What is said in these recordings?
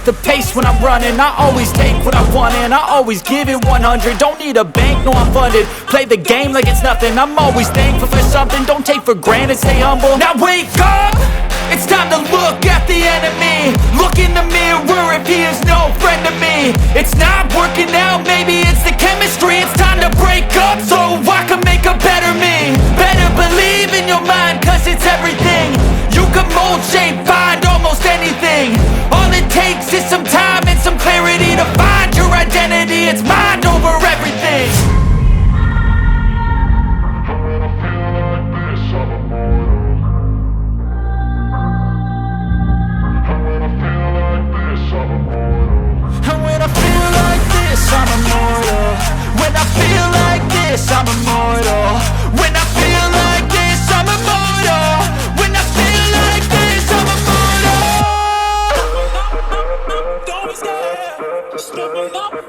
the pace when I'm running. I always take what I want and I always give it 100. Don't need a bank, no I'm funded. Play the game like it's nothing. I'm always thankful for something. Don't take for granted, stay humble. Now wake up! It's time to look at the enemy. Look in the mirror if he is no friend to me. It's not working out, maybe it's the chemistry. It's time to break up so I can make a better me. Better believe in your mind, cause it's everything. You can mold, shape, find almost anything. All it takes is some time and some clarity to find your identity. It's mind over everything. I'm immortal. When I feel like this, I'm immortal. When I feel like this, I'm immortal. When I feel like this, I'm immortal. Don't be scared. Just step up.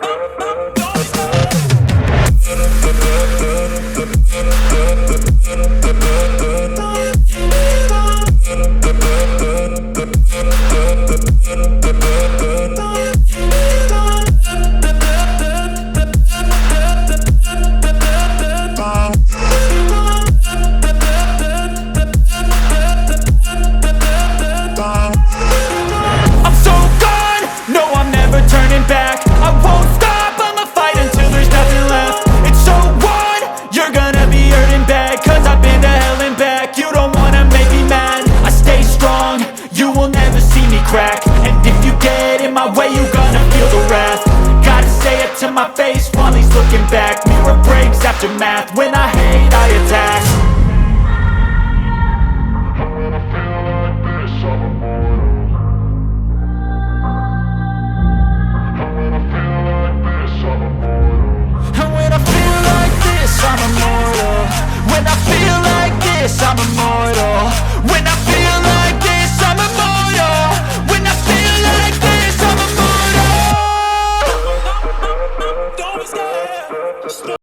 To my face while he's looking back. Mirror breaks after math. When I hate, I attack. When I feel like this, I'm immortal. When I feel like this, I'm immortal. When I feel like this, I'm immortal. When I feel like this, I'm